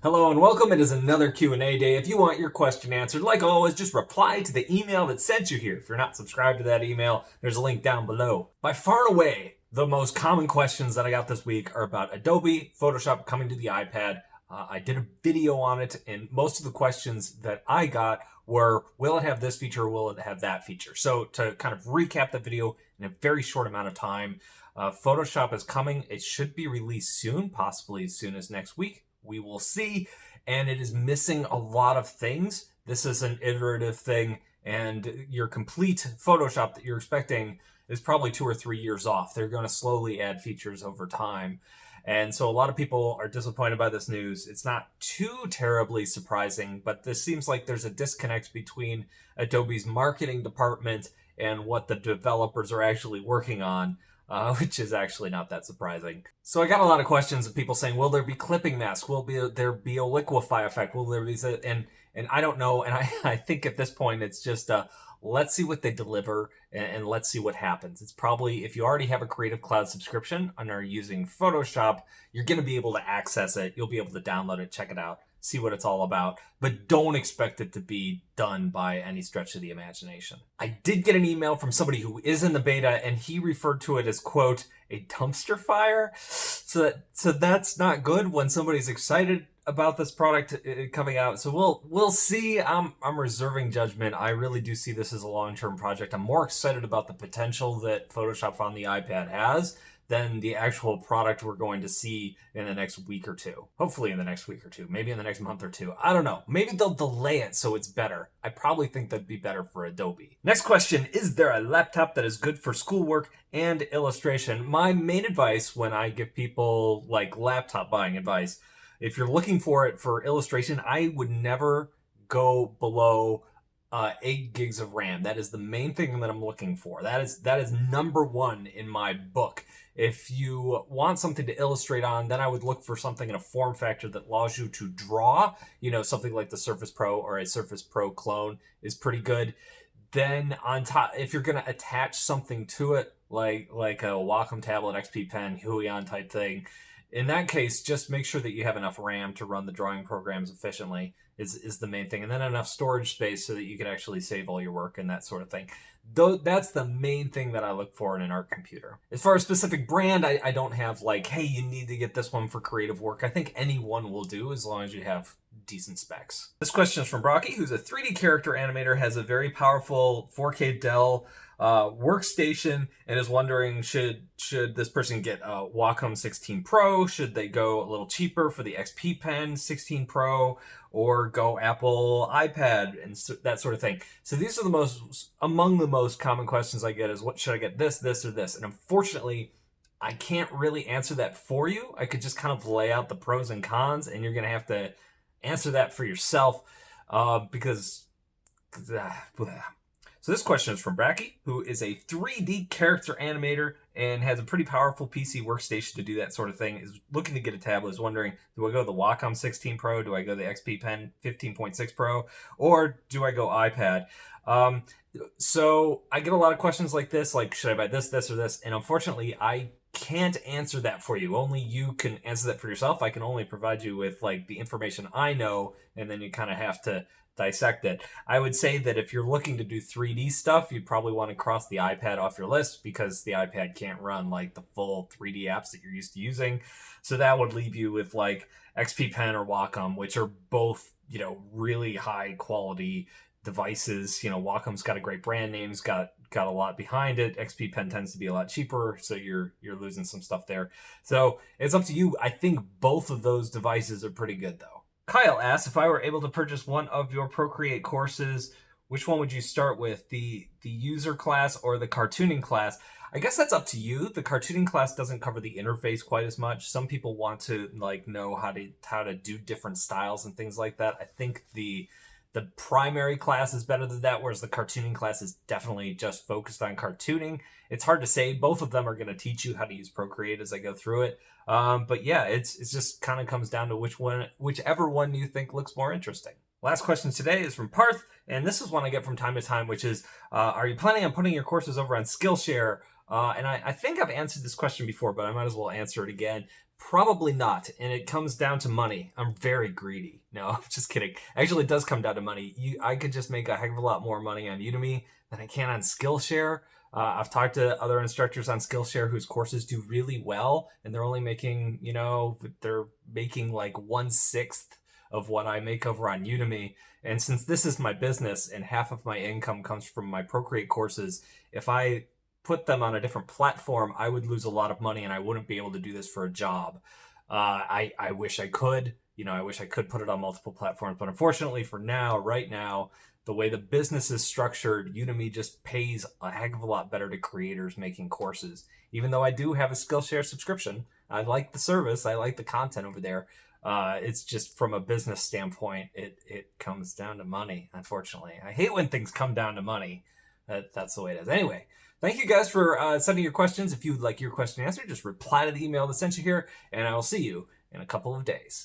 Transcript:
Hello and welcome. It is another Q&A day. If you want your question answered, like always, just reply to the email that sent you here. If you're not subscribed to that email, there's a link down below. By far and away, the most common questions that I got this week are about Adobe Photoshop coming to the iPad. I did a video on it, and most of the questions that I got were, will it have this feature or will it have that feature? So to kind of recap the video in a very short amount of time, Photoshop is coming. It should be released soon, possibly as soon as next week. We will see, and it is missing a lot of things. This is an iterative thing, and your complete Photoshop that you're expecting is probably 2 or 3 years off. They're going to slowly add features over time. And so a lot of people are disappointed by this news. It's not too terribly surprising, but this seems like there's a disconnect between Adobe's marketing department and what the developers are actually working on. Which is actually not that surprising. So I got a lot of questions of people saying, will there be clipping masks? Will there be a liquify effect? Will there be, and I don't know. And I think at this point, it's just, let's see what they deliver and let's see what happens. It's probably, if you already have a Creative Cloud subscription and are using Photoshop, you're going to be able to access it. You'll be able to download it, check it out, see what it's all about, but don't expect it to be done by any stretch of the imagination. I did get an email from somebody who is in the beta, and he referred to it as, quote, a dumpster fire. So that's not good when somebody's excited about this product coming out. So we'll see. I'm reserving judgment. I really do see this as a long-term project. I'm more excited about the potential that Photoshop on the iPad has than the actual product we're going to see in the next week or two. Hopefully in the next week or two, maybe in the next month or two. I don't know. Maybe they'll delay it so it's better. I probably think that'd be better for Adobe. Next question, is there a laptop that is good for schoolwork and illustration? My main advice when I give people like laptop buying advice, if you're looking for it for illustration, I would never go below 8 gigs of RAM. That is the main thing that I'm looking for. That is number one in my book. If you want something to illustrate on, then I would look for something in a form factor that allows you to draw. You know, something like the Surface Pro or a Surface Pro clone is pretty good. Then on top, if you're going to attach something to it, like a Wacom tablet, XP Pen, Huion type thing, in that case, just make sure that you have enough RAM to run the drawing programs efficiently is the main thing. And then enough storage space so that you can actually save all your work and that sort of thing. Though that's the main thing that I look for in an art computer. As far as specific brand, I don't have like, hey, you need to get this one for creative work. I think any one will do as long as you have decent specs. This question is from Brocky, who's a 3D character animator, has a very powerful 4K Dell workstation, and is wondering, should this person get a Wacom 16 Pro? Should they go a little cheaper for the XP Pen 16 Pro, or go Apple iPad and that sort of thing? So these are among the most common questions I get is, what should I get, this or this? And unfortunately, I can't really answer that for you. I could just kind of lay out the pros and cons, and you're going to have to answer that for yourself because... So this question is from Bracky, who is a 3D character animator and has a pretty powerful PC workstation to do that sort of thing, is looking to get a tablet, is wondering, do I go the Wacom 16 Pro, do I go the XP Pen 15.6 Pro, or do I go iPad? So I get a lot of questions like this, like, should I buy this, or this? And unfortunately, I can't answer that for you. Only you can answer that for yourself. I can only provide you with like the information I know, and then you kind of have to dissect it. I would say that if you're looking to do 3D stuff, you'd probably want to cross the iPad off your list, because the iPad can't run like the full 3D apps that you're used to using. So that would leave you with like XP Pen or Wacom, which are both, you know, really high quality devices. You know, Wacom's got a great brand name, it's got a lot behind it. XP Pen tends to be a lot cheaper, so you're losing some stuff there. So it's up to you. I think both of those devices are pretty good though. Kyle asks, if I were able to purchase one of your Procreate courses, which one would you start with, the user class or the cartooning class? I guess that's up to you. The cartooning class doesn't cover the interface quite as much. Some people want to like know how to do different styles and things like that. I think the primary class is better than that, whereas the cartooning class is definitely just focused on cartooning. It's hard to say. Both of them are going to teach you how to use Procreate as I go through it. But yeah, it's just kind of comes down to whichever one you think looks more interesting. Last question today is from Parth, and this is one I get from time to time, which is, are you planning on putting your courses over on Skillshare? And I think I've answered this question before, but I might as well answer it again. Probably not, and it comes down to money. I'm very greedy. No, I'm just kidding. Actually, it does come down to money. I could just make a heck of a lot more money on Udemy than I can on Skillshare. I've talked to other instructors on Skillshare whose courses do really well, and they're only making, they're making like 1/6 of what I make over on Udemy. And since this is my business and half of my income comes from my Procreate courses, if I put them on a different platform, I would lose a lot of money and I wouldn't be able to do this for a job. I wish I could, I wish I could put it on multiple platforms, but unfortunately for now, right now, the way the business is structured, Udemy just pays a heck of a lot better to creators making courses. Even though I do have a Skillshare subscription, I like the service, I like the content over there. It's just from a business standpoint, it comes down to money, unfortunately. I hate when things come down to money. That's the way it is. Anyway, thank you guys for sending your questions. If you would like your question answered, just reply to the email that sent you here, and I will see you in a couple of days.